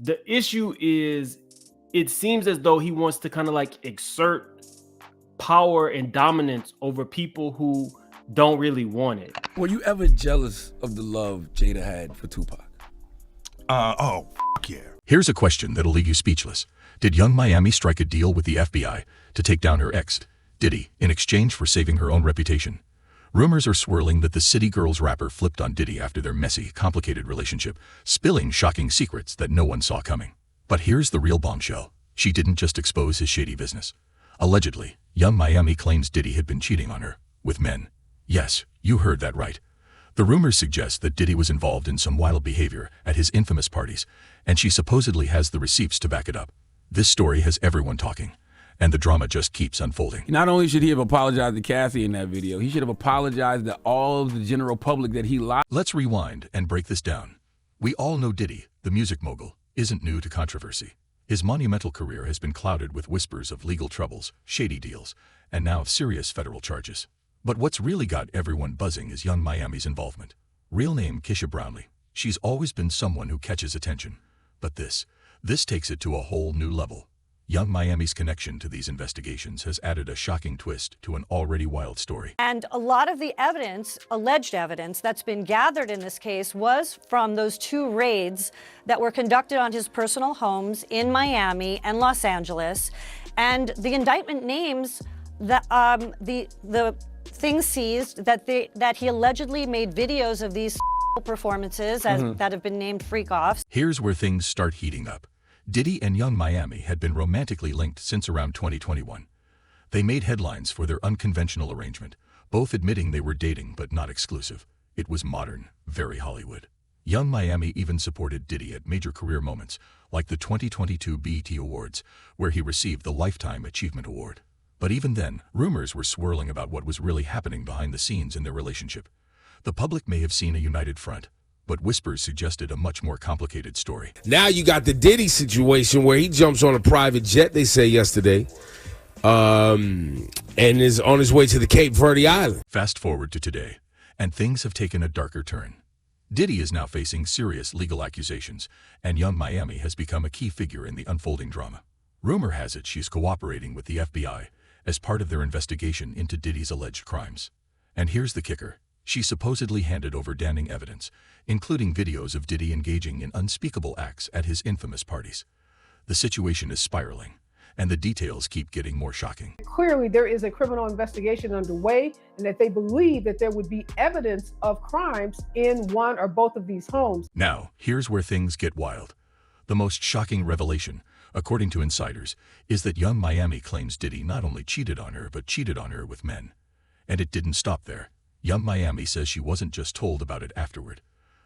The issue is, it seems as though he wants to kind of like exert power and dominance over people who don't really want it. Were you ever jealous of the love Jada had for Tupac? Yeah. Here's a question that'll leave you speechless. Did Young Miami strike a deal with the FBI to take down her ex, Diddy, in exchange for saving her own reputation? Rumors are swirling that the City Girls rapper flipped on Diddy after their messy, complicated relationship, spilling shocking secrets that no one saw coming. But here's the real bombshell. She didn't just expose his shady business. Allegedly, Young Miami claims Diddy had been cheating on her with men. Yes, you heard that right. The rumors suggest that Diddy was involved in some wild behavior at his infamous parties, and she supposedly has the receipts to back it up. This story has everyone talking, and the drama just keeps unfolding. Not only should he have apologized to Cassie in that video, he should have apologized to all of the general public that he lied. Let's rewind and break this down. We all know Diddy, the music mogul, isn't new to controversy. His monumental career has been clouded with whispers of legal troubles, shady deals, and now serious federal charges. But what's really got everyone buzzing is Young Miami's involvement. Real name Keisha Brownlee. She's always been someone who catches attention. But this takes it to a whole new level. Young Miami's connection to these investigations has added a shocking twist to an already wild story. And a lot of the evidence, alleged evidence, that's been gathered in this case was from those 2 raids that were conducted on his personal homes in Miami and Los Angeles. And the indictment names the things seized that he allegedly made videos of these performances that have been named freak-offs. Here's where things start heating up. Diddy and Young Miami had been romantically linked since around 2021. They made headlines for their unconventional arrangement, both admitting they were dating but not exclusive. It was modern, very Hollywood. Young Miami even supported Diddy at major career moments, like the 2022 BET Awards, where he received the Lifetime Achievement Award. But even then, rumors were swirling about what was really happening behind the scenes in their relationship. The public may have seen a united front, but whispers suggested a much more complicated story. Now you got the Diddy situation where he jumps on a private jet, they say yesterday, and is on his way to the Cape Verde Island. Fast forward to today, and things have taken a darker turn. Diddy is now facing serious legal accusations, and Young Miami has become a key figure in the unfolding drama. Rumor has it she's cooperating with the FBI as part of their investigation into Diddy's alleged crimes. And here's the kicker. She supposedly handed over damning evidence, including videos of Diddy engaging in unspeakable acts at his infamous parties. The situation is spiraling, and the details keep getting more shocking. Clearly, there is a criminal investigation underway, and that they believe that there would be evidence of crimes in one or both of these homes. Now, here's where things get wild. The most shocking revelation, according to insiders, is that Young Miami claims Diddy not only cheated on her, but cheated on her with men. And it didn't stop there. Young Miami says she wasn't just told about it afterward.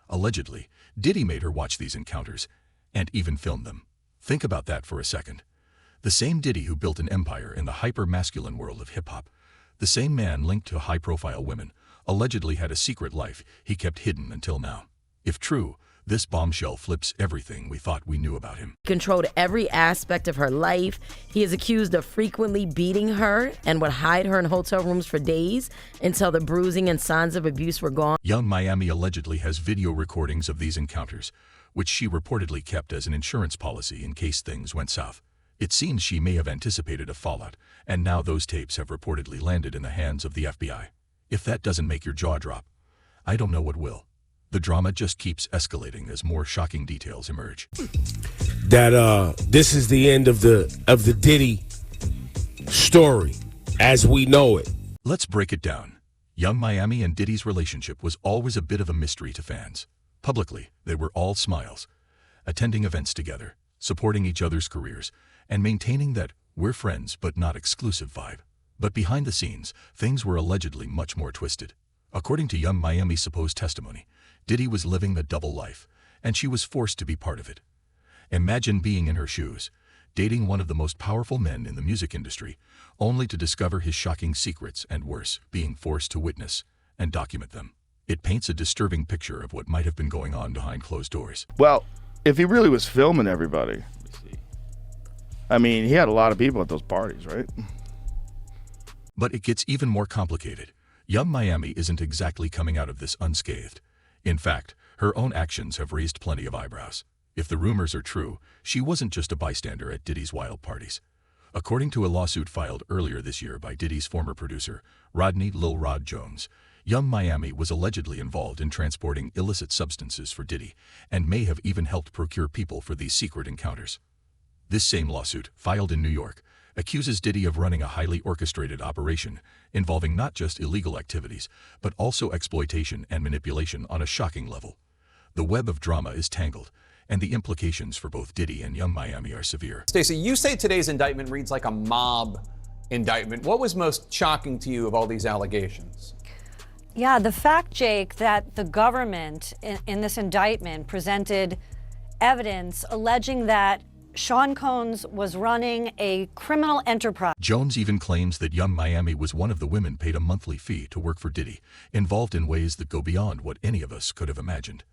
Allegedly, Diddy made her watch these encounters and even filmed them. Think about that for a second. The same Diddy who built an empire in the hyper-masculine world of hip-hop, the same man linked to high-profile women, allegedly had a secret life he kept hidden until now. If true, this bombshell flips everything we thought we knew about him. Controlled every aspect of her life. He is accused of frequently beating her and would hide her in hotel rooms for days until the bruising and signs of abuse were gone. Young Miami allegedly has video recordings of these encounters, which she reportedly kept as an insurance policy in case things went south. It seems she may have anticipated a fallout, and now those tapes have reportedly landed in the hands of the FBI. If that doesn't make your jaw drop, I don't know what will. The drama just keeps escalating as more shocking details emerge. This is the end of the Diddy story as we know it. Let's break it down. Young Miami and Diddy's relationship was always a bit of a mystery to fans. Publicly, they were all smiles, attending events together, supporting each other's careers, and maintaining that we're friends but not exclusive vibe. But behind the scenes, things were allegedly much more twisted. According to Young Miami's supposed testimony, Diddy was living the double life, and she was forced to be part of it. Imagine being in her shoes, dating one of the most powerful men in the music industry, only to discover his shocking secrets and worse, being forced to witness and document them. It paints a disturbing picture of what might have been going on behind closed doors. Well, if he really was filming everybody, I mean, he had a lot of people at those parties, right? But it gets even more complicated. Young Miami isn't exactly coming out of this unscathed. In fact, her own actions have raised plenty of eyebrows. If the rumors are true, she wasn't just a bystander at Diddy's wild parties. According to a lawsuit filed earlier this year by Diddy's former producer, Rodney Lil Rod Jones, Young Miami was allegedly involved in transporting illicit substances for Diddy and may have even helped procure people for these secret encounters. This same lawsuit, filed in New York, accuses Diddy of running a highly orchestrated operation involving not just illegal activities, but also exploitation and manipulation on a shocking level. The web of drama is tangled, and the implications for both Diddy and Young Miami are severe. Stacey, you say today's indictment reads like a mob indictment. What was most shocking to you of all these allegations? Yeah, the fact, Jake, that the government in this indictment presented evidence alleging that Sean Combs was running a criminal enterprise. Jones even claims that Young Miami was one of the women paid a monthly fee to work for Diddy, involved in ways that go beyond what any of us could have imagined.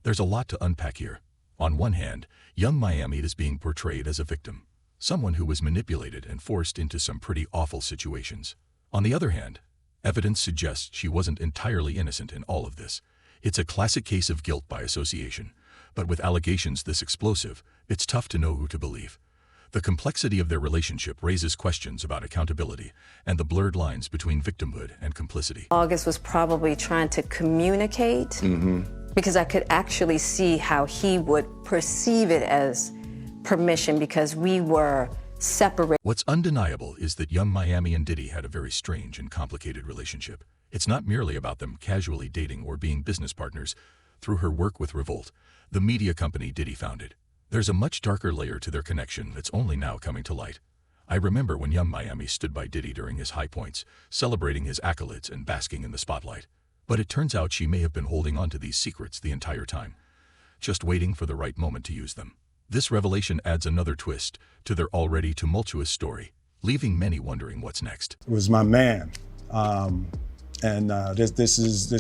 There's a lot to unpack here. On one hand, Young Miami is being portrayed as a victim, someone who was manipulated and forced into some pretty awful situations. On the other hand, evidence suggests she wasn't entirely innocent in all of this. It's a classic case of guilt by association, but with allegations this explosive, it's tough to know who to believe. The complexity of their relationship raises questions about accountability and the blurred lines between victimhood and complicity. August was probably trying to communicate because I could actually see how he would perceive it as permission because we were separate. What's undeniable is that Young Miami and Diddy had a very strange and complicated relationship. It's not merely about them casually dating or being business partners. Through her work with Revolt, the media company Diddy founded, there's a much darker layer to their connection that's only now coming to light. I remember when Young Miami stood by Diddy during his high points, celebrating his accolades and basking in the spotlight. But it turns out she may have been holding on to these secrets the entire time, just waiting for the right moment to use them. This revelation adds another twist to their already tumultuous story, leaving many wondering what's next. It was my man, and this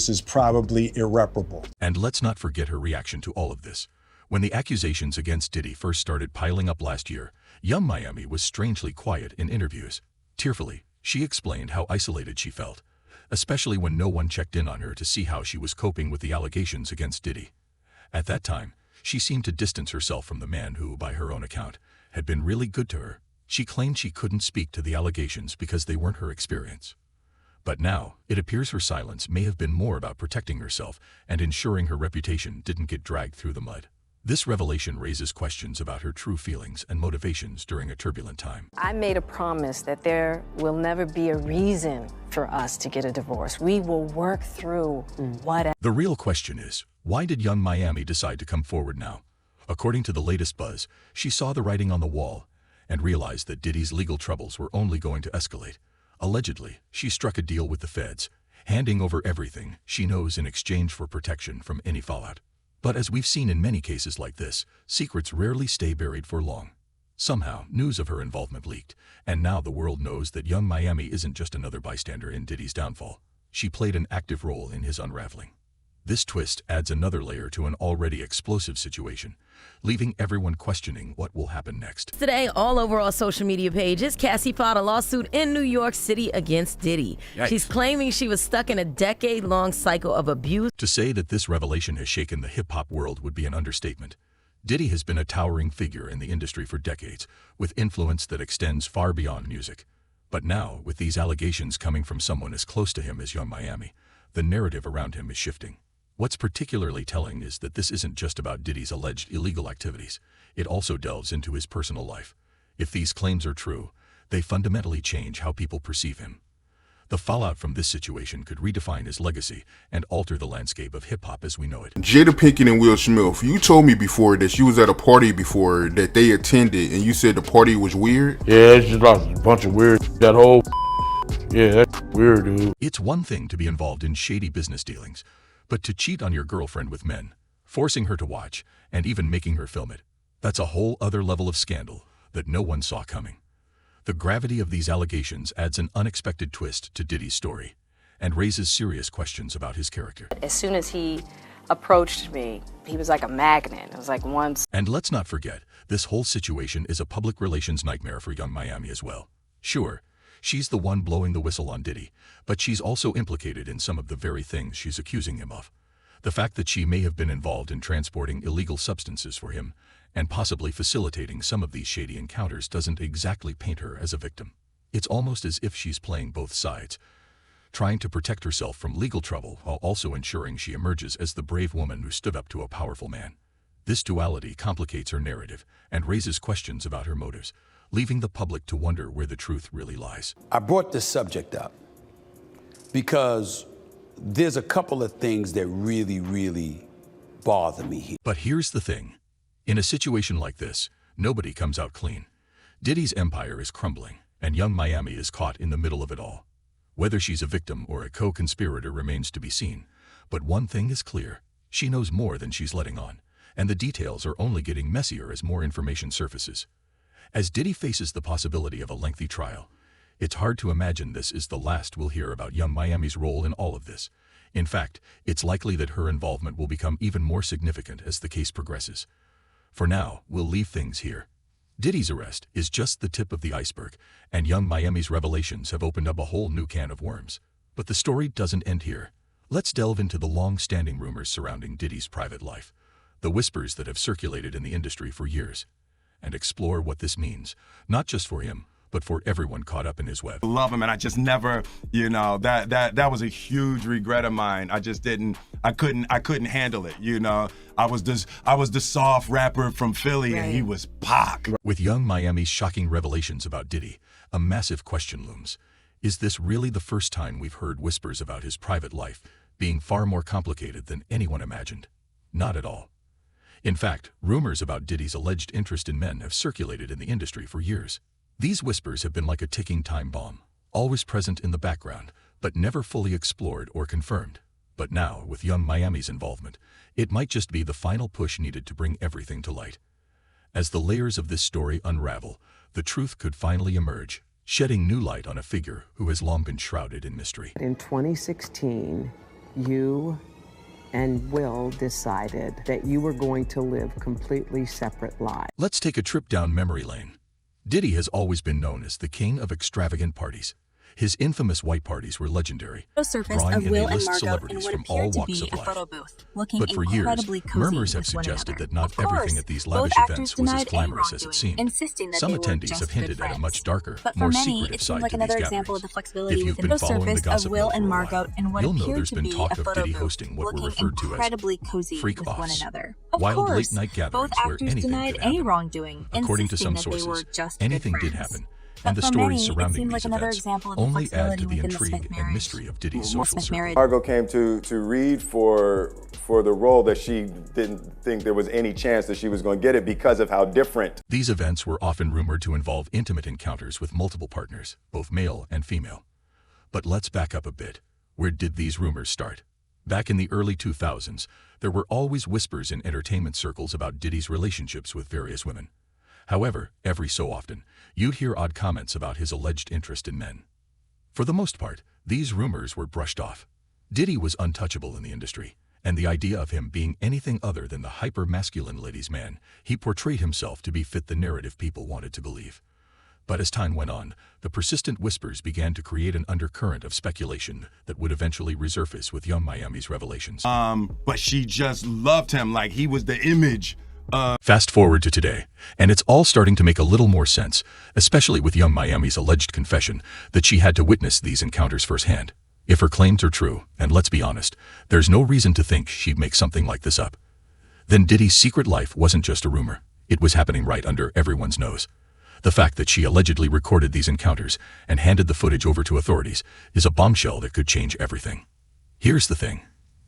is probably irreparable. And let's not forget her reaction to all of this. When the accusations against Diddy first started piling up last year, Young Miami was strangely quiet in interviews. Tearfully, she explained how isolated she felt, especially when no one checked in on her to see how she was coping with the allegations against Diddy. At that time, she seemed to distance herself from the man who, by her own account, had been really good to her. She claimed she couldn't speak to the allegations because they weren't her experience. But now, it appears her silence may have been more about protecting herself and ensuring her reputation didn't get dragged through the mud. This revelation raises questions about her true feelings and motivations during a turbulent time. I made a promise that there will never be a reason for us to get a divorce. We will work through whatever. The real question is, why did Young Miami decide to come forward now? According to the latest buzz, she saw the writing on the wall and realized that Diddy's legal troubles were only going to escalate. Allegedly, she struck a deal with the feds, handing over everything she knows in exchange for protection from any fallout. But as we've seen in many cases like this, secrets rarely stay buried for long. Somehow, news of her involvement leaked, and now the world knows that Young Miami isn't just another bystander in Diddy's downfall. She played an active role in his unraveling. This twist adds another layer to an already explosive situation, leaving everyone questioning what will happen next. Today, all over our social media pages, Cassie filed a lawsuit in New York City against Diddy. Yikes. She's claiming she was stuck in a decade-long cycle of abuse. To say that this revelation has shaken the hip-hop world would be an understatement. Diddy has been a towering figure in the industry for decades, with influence that extends far beyond music. But now, with these allegations coming from someone as close to him as Young Miami, the narrative around him is shifting. What's particularly telling is that this isn't just about Diddy's alleged illegal activities. It also delves into his personal life. If these claims are true, they fundamentally change how people perceive him. The fallout from this situation could redefine his legacy and alter the landscape of hip-hop as we know it. Jada Pinkett and Will Smith, you told me before that you was at a party before that they attended, and you said the party was weird? Yeah, it's just like a bunch of weird, that whole, yeah, that's weird, dude. It's one thing to be involved in shady business dealings, but to cheat on your girlfriend with men, forcing her to watch, and even making her film it, that's a whole other level of scandal that no one saw coming. The gravity of these allegations adds an unexpected twist to Diddy's story and raises serious questions about his character. As soon as he approached me, he was like a magnet. It was like once. And let's not forget, this whole situation is a public relations nightmare for Young Miami as well. Sure, she's the one blowing the whistle on Diddy, but she's also implicated in some of the very things she's accusing him of. The fact that she may have been involved in transporting illegal substances for him and possibly facilitating some of these shady encounters doesn't exactly paint her as a victim. It's almost as if she's playing both sides, trying to protect herself from legal trouble while also ensuring she emerges as the brave woman who stood up to a powerful man. This duality complicates her narrative and raises questions about her motives, leaving the public to wonder where the truth really lies. I brought this subject up because there's a couple of things that really bother me here. But here's the thing. In a situation like this, nobody comes out clean. Diddy's empire is crumbling, and Young Miami is caught in the middle of it all. Whether she's a victim or a co-conspirator remains to be seen. But one thing is clear. She knows more than she's letting on, and the details are only getting messier as more information surfaces. As Diddy faces the possibility of a lengthy trial, it's hard to imagine this is the last we'll hear about Young Miami's role in all of this. In fact, it's likely that her involvement will become even more significant as the case progresses. For now, we'll leave things here. Diddy's arrest is just the tip of the iceberg, and Young Miami's revelations have opened up a whole new can of worms. But the story doesn't end here. Let's delve into the long-standing rumors surrounding Diddy's private life, the whispers that have circulated in the industry for years, and explore what this means, not just for him, but for everyone caught up in his web. Love him, and I just never, that was a huge regret of mine. I couldn't handle it, I was the soft rapper from Philly, and he was Pac. With Young Miami's shocking revelations about Diddy, a massive question looms. Is this really the first time we've heard whispers about his private life being far more complicated than anyone imagined? Not at all. In fact, rumors about Diddy's alleged interest in men have circulated in the industry for years. These whispers have been like a ticking time bomb, always present in the background, but never fully explored or confirmed. But now, with Young Miami's involvement, it might just be the final push needed to bring everything to light. As the layers of this story unravel, the truth could finally emerge, shedding new light on a figure who has long been shrouded in mystery. In 2016, you and Will decided that you were going to live completely separate lives. Let's take a trip down memory lane. Diddy has always been known as the king of extravagant parties. His infamous white parties were legendary, drawing in A-list celebrities from all walks of life. But for years, murmurs have suggested that not everything at these lavish events was as glamorous as it seemed. Some attendees have hinted at a much darker, more secretive side to these gatherings. If you've been following the gossip mill for a while, you'll know there's been talk of Diddy hosting what were referred to as freak-offs, wild late-night gatherings where anything could happen. According to some sources, anything did happen. And the stories surrounding these events only add to the intrigue and mystery of Diddy's social circle. Margot came to read for the role that she didn't think there was any chance that she was going to get it because of how different. These events were often rumored to involve intimate encounters with multiple partners, both male and female. But let's back up a bit. Where did these rumors start? Back in the early 2000s, there were always whispers in entertainment circles about Diddy's relationships with various women. However, every so often, you'd hear odd comments about his alleged interest in men. For the most part, these rumors were brushed off. Diddy was untouchable in the industry, and the idea of him being anything other than the hyper-masculine ladies' man he portrayed himself to be fit the narrative people wanted to believe. But as time went on, the persistent whispers began to create an undercurrent of speculation that would eventually resurface with Young Miami's revelations. But she just loved him like he was the image. Fast forward to today, and it's all starting to make a little more sense, especially with Young Miami's alleged confession that she had to witness these encounters firsthand. If her claims are true, and let's be honest, there's no reason to think she'd make something like this up. Then Diddy's secret life wasn't just a rumor. It was happening right under everyone's nose. The fact that she allegedly recorded these encounters and handed the footage over to authorities is a bombshell that could change everything. Here's the thing.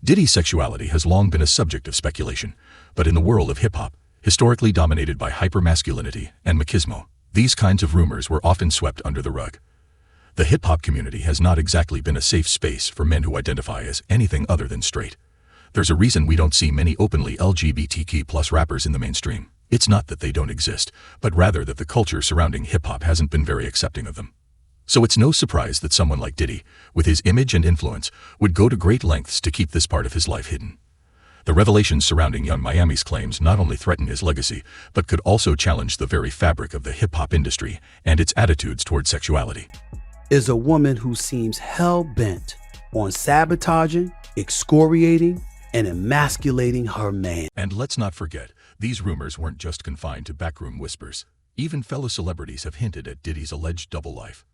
Diddy's sexuality has long been a subject of speculation, but in the world of hip-hop, historically dominated by hypermasculinity and machismo, these kinds of rumors were often swept under the rug. The hip-hop community has not exactly been a safe space for men who identify as anything other than straight. There's a reason we don't see many openly LGBTQ+ rappers in the mainstream. It's not that they don't exist, but rather that the culture surrounding hip-hop hasn't been very accepting of them. So it's no surprise that someone like Diddy, with his image and influence, would go to great lengths to keep this part of his life hidden. The revelations surrounding Young Miami's claims not only threaten his legacy, but could also challenge the very fabric of the hip-hop industry and its attitudes toward sexuality. Is a woman who seems hell-bent on sabotaging, excoriating, and emasculating her man. And let's not forget These rumors weren't just confined to backroom whispers. Even fellow celebrities have hinted at Diddy's alleged double life.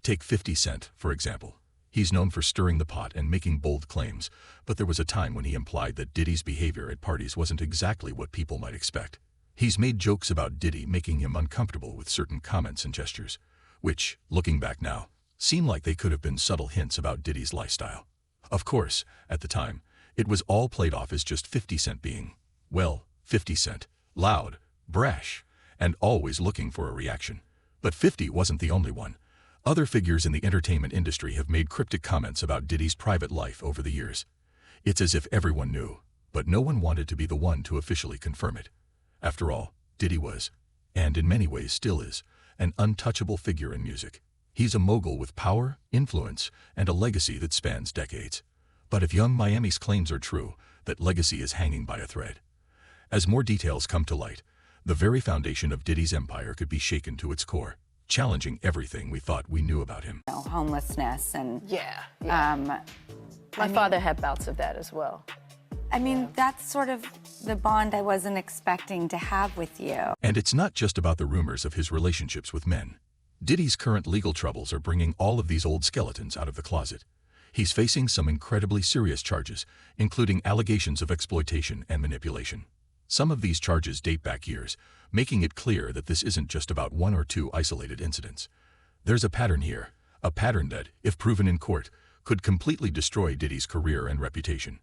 Take 50 Cent, for example. He's known for stirring the pot and making bold claims, but there was a time when he implied that Diddy's behavior at parties wasn't exactly what people might expect. He's made jokes about Diddy making him uncomfortable with certain comments and gestures, which, looking back now, seem like they could have been subtle hints about Diddy's lifestyle. Of course, at the time, it was all played off as just 50 Cent being, well, 50 Cent, loud, brash, and always looking for a reaction. But 50 wasn't the only one. Other figures in the entertainment industry have made cryptic comments about Diddy's private life over the years. It's as if everyone knew, but no one wanted to be the one to officially confirm it. After all, Diddy was, and in many ways still is, an untouchable figure in music. He's a mogul with power, influence, and a legacy that spans decades. But if Young Miami's claims are true, that legacy is hanging by a thread. As more details come to light, the very foundation of Diddy's empire could be shaken to its core, challenging everything we thought we knew about him. Homelessness and My father had bouts of that as well. I mean, that's sort of the bond I wasn't expecting to have with you. And it's not just about the rumors of his relationships with men. Diddy's current legal troubles are bringing all of these old skeletons out of the closet. He's facing some incredibly serious charges, including allegations of exploitation and manipulation. Some of these charges date back years, making it clear that this isn't just about one or two isolated incidents. There's a pattern here, a pattern that, if proven in court, could completely destroy Diddy's career and reputation.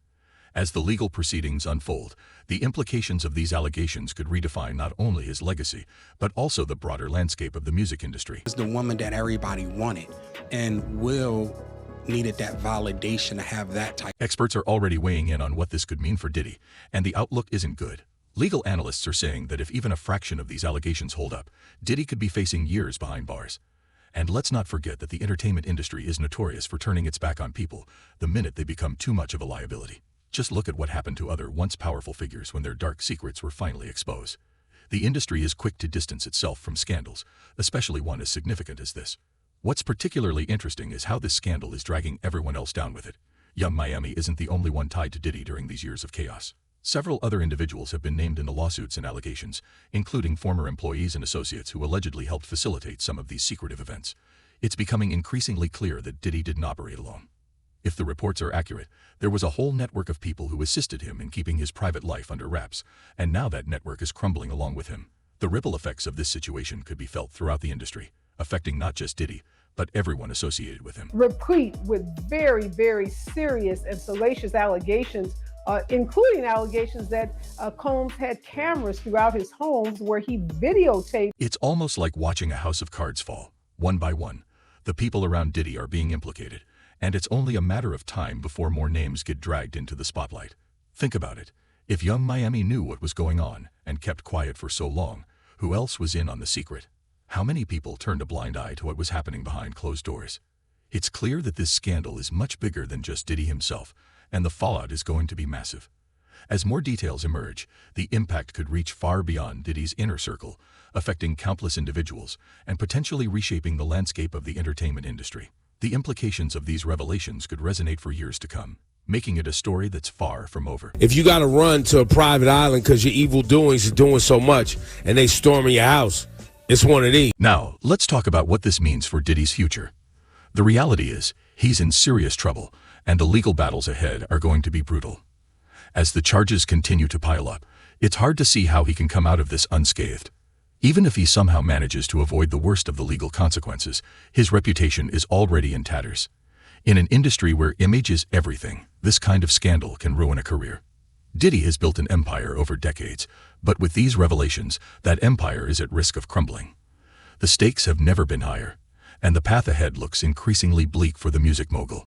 As the legal proceedings unfold, the implications of these allegations could redefine not only his legacy, but also the broader landscape of the music industry. It's the woman that everybody wanted, and Will needed that validation to have that type. Experts are already weighing in on what this could mean for Diddy, and the outlook isn't good. Legal analysts are saying that if even a fraction of these allegations hold up, Diddy could be facing years behind bars. And let's not forget that the entertainment industry is notorious for turning its back on people the minute they become too much of a liability. Just look at what happened to other once powerful figures when their dark secrets were finally exposed. The industry is quick to distance itself from scandals, especially one as significant as this. What's particularly interesting is how this scandal is dragging everyone else down with it. Young Miami isn't the only one tied to Diddy during these years of chaos. Several other individuals have been named in the lawsuits and allegations, including former employees and associates who allegedly helped facilitate some of these secretive events. It's becoming increasingly clear that Diddy didn't operate alone. If the reports are accurate, there was a whole network of people who assisted him in keeping his private life under wraps, and now that network is crumbling along with him. The ripple effects of this situation could be felt throughout the industry, affecting not just Diddy, but everyone associated with him. Replete with very, very serious and salacious allegations, including allegations that Combs had cameras throughout his homes where he videotaped. It's almost like watching a house of cards fall, one by one. The people around Diddy are being implicated, and it's only a matter of time before more names get dragged into the spotlight. Think about it. If Young Miami knew what was going on and kept quiet for so long, who else was in on the secret? How many people turned a blind eye to what was happening behind closed doors? It's clear that this scandal is much bigger than just Diddy himself, and the fallout is going to be massive. As more details emerge, the impact could reach far beyond Diddy's inner circle, affecting countless individuals and potentially reshaping the landscape of the entertainment industry. The implications of these revelations could resonate for years to come, making it a story that's far from over. If you got to run to a private island because your evil doings are doing so much and they storming your house, it's one of these. Now, let's talk about what this means for Diddy's future. The reality is, he's in serious trouble, and the legal battles ahead are going to be brutal. As the charges continue to pile up, it's hard to see how he can come out of this unscathed. Even if he somehow manages to avoid the worst of the legal consequences, his reputation is already in tatters. In an industry where image is everything, this kind of scandal can ruin a career. Diddy has built an empire over decades, but with these revelations, that empire is at risk of crumbling. The stakes have never been higher, and the path ahead looks increasingly bleak for the music mogul.